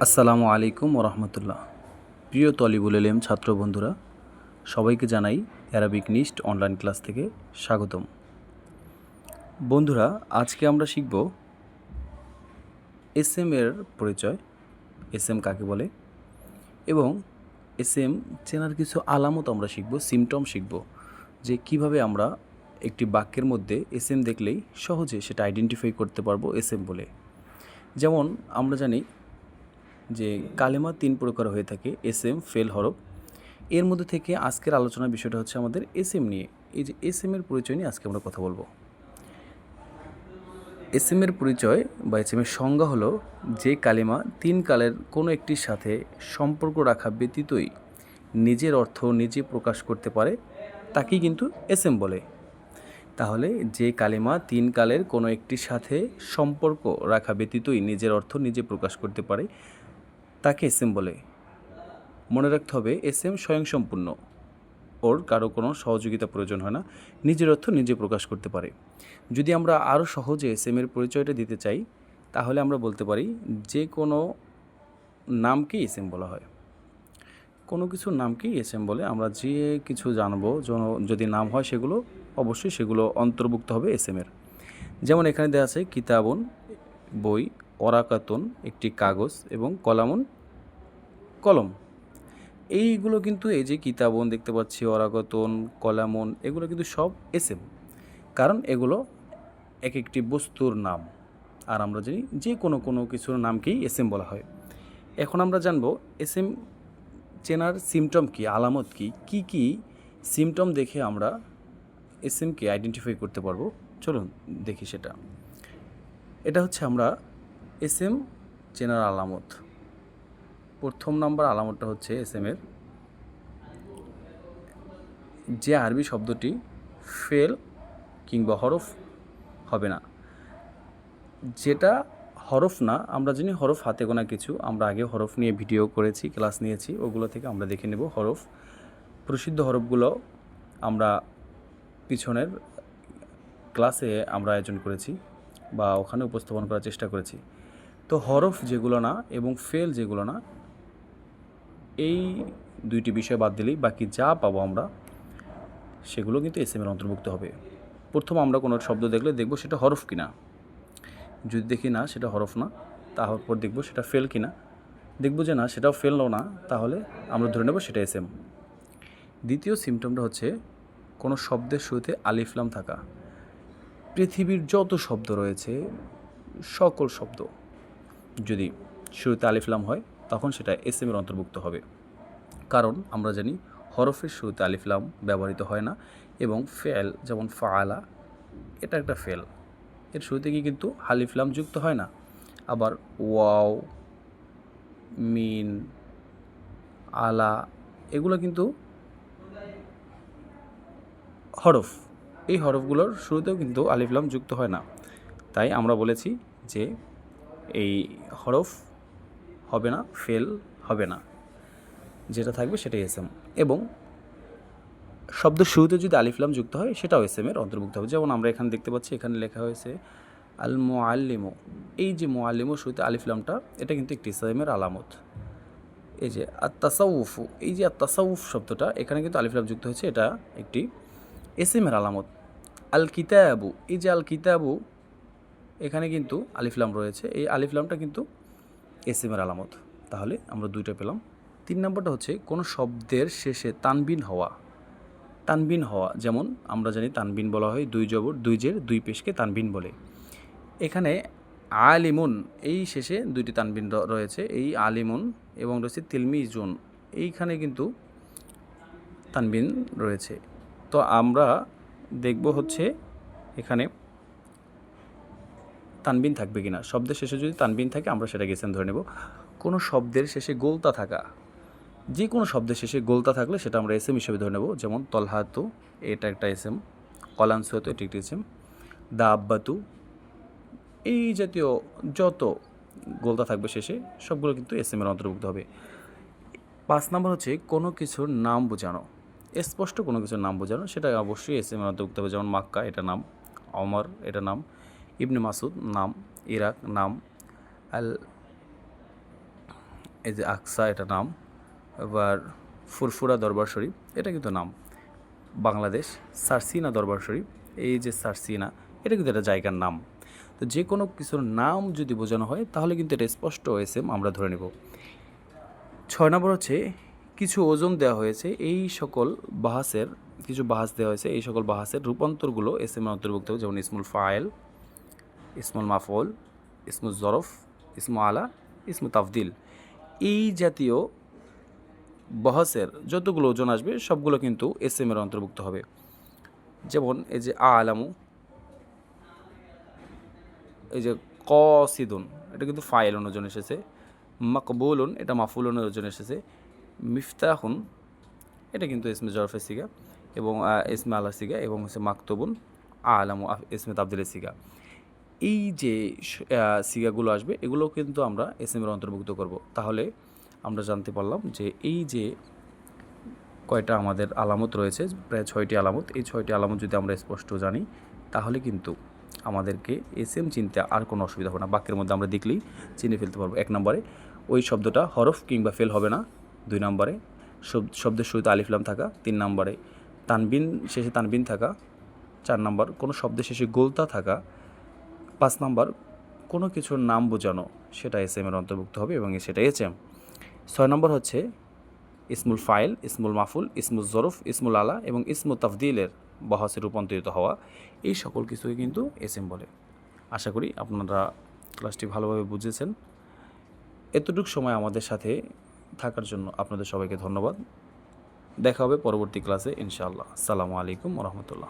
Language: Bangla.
আসসালামু আলাইকুম ওরহমতুল্লাহ। প্রিয় তলিবুল এলেম ছাত্র বন্ধুরা, সবাইকে জানাই অ্যারাবিক নিস্ট অনলাইন ক্লাস থেকে স্বাগতম। বন্ধুরা, আজকে আমরা শিখব এসএম এর পরিচয়, এসএম কাকে বলে, এবং এসএম চেনার কিছু আলামত আমরা শিখব, সিমটম শিখব, যে কিভাবে আমরা একটি বাক্যের মধ্যে এসএম দেখলেই সহজে সেটা আইডেন্টিফাই করতে পারবো এসএম বলে। যেমন আমরা জানি যে কালেমা 3 প্রকার হয়ে থাকে, এসএম, ফেল, হরফ। এর মধ্যে থেকে আজকের আলোচনার বিষয়টা হচ্ছে আমাদের এসএম নিয়ে। এই যে এসএম এর পরিচয় নিয়ে আজকে আমরা কথা বলবো। এসএম এর পরিচয় বা এসএম এর সংজ্ঞা হলো যে কালেমা 3 কালের কোনো একটির সাথে সম্পর্ক রাখা ব্যতীতই নিজের অর্থ নিজে প্রকাশ করতে পারে তাকেই কিন্তু এসএম বলে। তাহলে যে কালেমা 3 কালের কোনো একটির সাথে সম্পর্ক রাখা ব্যতীতই নিজের অর্থ নিজে প্রকাশ করতে পারে তাকে এসএম বলে। মনে রাখতে হবে, এসএম স্বয়ংসম্পূর্ণ, ওর কারো কোনো সহযোগিতা প্রয়োজন হয় না, নিজের অর্থ নিজে প্রকাশ করতে পারে। যদি আমরা আরও সহজে এসএমের পরিচয়টা দিতে চাই, তাহলে আমরা বলতে পারি যে কোনো নামকেই এসএম বলা হয়। কোনো কিছুর নামকেই এসএম বলে। আমরা যে কিছু জানবো, যদি নাম হয় সেগুলো অবশ্যই সেগুলো অন্তর্ভুক্ত হবে এসএমের। যেমন এখানে দেওয়া আছে কিতাবুন বই, ওরাকাতুন একটি কাগজ, এবং কলামুন কলম। এইগুলো কিন্তু, এই যে কিতাবন দেখতে পাচ্ছি, অরাগতন, কলামন, এগুলো কিন্তু সব এসএম, কারণ এগুলো এক একটি বস্তুর নাম। আর আমরা জানি যে কোনো কিছুর নামকেই এসএম বলা হয়। এখন আমরা জানবো এসএম চেনার সিমটম কি, আলামত কি, কি কি সিমটম দেখে আমরা এসএমকে আইডেন্টিফাই করতে পারবো। চলুন দেখি সেটা। এটা হচ্ছে আমরা এসএম চেনার আলামত। প্রথম নাম্বার আলামতটা হচ্ছে এসএমের যে আরবি শব্দটি ফেল কিংবা হরফ হবে না। যেটা হরফ না, আমরা জানি হরফ হাতে গোনা কিছু, আমরা আগে হরফ নিয়ে ভিডিও করেছি, ক্লাস নিয়েছি, ওগুলো থেকে আমরা দেখে নেব হরফ। প্রসিদ্ধ হরফগুলো আমরা পিছনের ক্লাসে আমরা আয়োজন করেছি বা ওখানে উপস্থাপন করার চেষ্টা করেছি। তো হরফ যেগুলো না এবং ফেল যেগুলো না, এই দুইটি বিষয় বাদ দিলেই বাকি যা পাবো আমরা সেগুলো কিন্তু এসএমের অন্তর্ভুক্ত হবে। প্রথম আমরা কোনো শব্দ দেখলে দেখব সেটা হরফ কিনা। যদি দেখি না সেটা হরফ না, তারপর দেখব সেটা ফেল কিনা। দেখব যে না সেটাও ফেলও না, তাহলে আমরা ধরে নেব সেটা এসএম। দ্বিতীয় সিমটমটা হচ্ছে কোনো শব্দের শুরুতে আলিফলাম থাকা। পৃথিবীর যত শব্দ রয়েছে, সকল শব্দ যদি শুরুতে আলিফলাম হয় তখন সেটা এসএমের অন্তর্ভুক্ত হবে। কারণ আমরা জানি হরফের শুরুতে আলিফলাম ব্যবহৃত হয় না, এবং ফেল যেমন ফাআলা, এটা একটা ফেল, এর শুরুতে কি কিন্তু আলিফলাম যুক্ত হয় না। আবার ওয়াও, মিন, আলা, এগুলো কিন্তু হরফ। এই হরফগুলোর শুরুতেও কিন্তু আলিফলাম যুক্ত হয় না। তাই আমরা বলেছি যে এই হরফ হবে না, ফেল হবে না, যেটা থাকবে সেটাই এসএম। এবং শব্দের শুরুতে যদি আলিফলাম যুক্ত হয় সেটাও এসএমের অন্তর্ভুক্ত হবে। যেমন আমরা এখানে দেখতে পাচ্ছি, এখানে লেখা হয়েছে আল মুআল্লিমু। এই যে মুআল্লিমু শুরুতে আলিফলামটা, এটা কিন্তু একটি এসএমের আলামত। এই যে আত-তাসাউফু, এই যে আত-তাসাউফ শব্দটা, এখানে কিন্তু আলিফলাম যুক্ত হয়েছে, এটা একটি এসএমের আলামত। আল কিতাবু, এই যে আল কিতাবু, এখানে কিন্তু আলিফলাম রয়েছে, এই আলিফলামটা কিন্তু এসএমের আলামত। তাহলে আমরা দুইটা পেলাম। 3 নম্বরটা হচ্ছে কোনো শব্দের শেষে তানবিন হওয়া। তানবিন হওয়া, যেমন আমরা জানি তানবিন বলা হয় দুই জবর দুই জের দুই পেশকে তানবিন বলে। এখানে আলিমুন, এই শেষে দুইটি তানবিন রয়েছে, এই আলিমুন, এবং রয়েছে তিলমিজুন, এইখানে কিন্তু তানবিন রয়েছে। তো আমরা দেখব হচ্ছে এখানে তানবিন থাকবে কিনা। শব্দের শেষে যদি তানবিন থাকে আমরা সেটাকে এসএম ধরে নেব। কোনো শব্দের শেষে গোলতা থাকা, যে কোনো শব্দের শেষে গোলতা থাকলে সেটা আমরা এসএম হিসেবে ধরে নেব। যেমন তলহাতু, এটা একটা এসএম। কলানসুয়াতু, এটি একটি এসএম। দাব্বাতু, এই জাতীয় যত গোলতা থাকবে শেষে সবগুলো কিন্তু এসএমের অন্তর্ভুক্ত হবে। 5 নম্বর হচ্ছে কোনো কিছুর নাম বোঝানো। স্পষ্ট কোনো কিছুর নাম বোঝানো, সেটা অবশ্যই এসএমের অন্তর্ভুক্ত হবে। যেমন মাক্কা, এটা নাম। ওমর, এটা নাম। ইবনে মাসুদ নাম। ইরাক নাম। আল এই যে আকসা এটা নাম, এবার ফুরফুরা দরবার শরীফ এটা কিন্তু নাম। বাংলাদেশ সারসিনা দরবার শরীফ, এই যে সারসিনা এটা কিন্তু একটা জায়গার নাম। তো যে কোনো কিছুর নাম যদি বোঝানো হয় তাহলে কিন্তু এটা স্পষ্ট এসএম আমরা ধরে নেব। 6 নম্বর হচ্ছে কিছু ওজন দেওয়া হয়েছে, এই সকল বাহাসের কিছু বাহাস দেওয়া হয়েছে, এই সকল বাহাসের রূপান্তরগুলো এসএম এর অন্তর্ভুক্ত হবে, যেমন ইসমুল ফাইল, ইসমুল মাফউল, ইসমুল জরফ, ইসমু আলা, ইসমু তাফদিল। এই জাতীয় বহসের যতগুলো ওজন আসবে সবগুলো কিন্তু এসএম এর অন্তর্ভুক্ত হবে। যেমন এই যে আলামু, এই যে কসিদুন এটা কিন্তু ফাইলুন ওজন এসেছে, মাকবুলুন এটা মাফুলুনের ওজন এসেছে, মিফতাহুন এটা কিন্তু ইসমে জরফের সিগা এবং ইসমে আল্লাহ সিগা, এবং হচ্ছে মাকতুবুন আলামু ইসমে তাবদিলের সিগা। এই যে সিগাগুলো আসবে এগুলো কিন্তু আমরা এসএম এর অন্তর্ভুক্ত করব। তাহলে আমরা জানতে পারলাম যে এই যে কয়টা আমাদের আলামত রয়েছে, প্রায় 6টি আলামত, এই 6টি আলামত যদি আমরা স্পষ্ট জানি তাহলে কিন্তু আমাদেরকে এসএম চিনতে আর কোনো অসুবিধা হবে না। বাক্যের মধ্যে আমরা দেখলেই চিনে ফেলতে পারবো। 1 নম্বরে ওই শব্দটা হরফ কিংবা ফেল হবে না। 2 নম্বরে শব্দের শুরুতে আলিফ লাম থাকা। 3 নম্বরে তানবিন শেষে তানবিন থাকা। 4 নম্বর কোনো শব্দের শেষে গোলতা থাকা। 5 নম্বর কোনো কিছুর নাম বোঝানো, সেটা এসএম এর অন্তর্ভুক্ত হবে এবং সেটা এসএম। 6 নম্বর হচ্ছে ইসমুল ফাইল, ইসমুল মাফুল, ইসমুল জরফ, ইসমুল আলা এবং ইসমু তাফদিলের বহসে রূপান্তরিত হওয়া, এই সকল কিছুকে কিন্তু এসএম বলে। আশা করি আপনারা ক্লাসটি ভালোভাবে বুঝেছেন। এতটুকু সময় আমাদের সাথে থাকার জন্য আপনাদের সবাইকে ধন্যবাদ। দেখা হবে পরবর্তী ক্লাসে ইনশাআল্লাহ। আসসালামু আলাইকুম ওয়া রাহমাতুল্লাহ।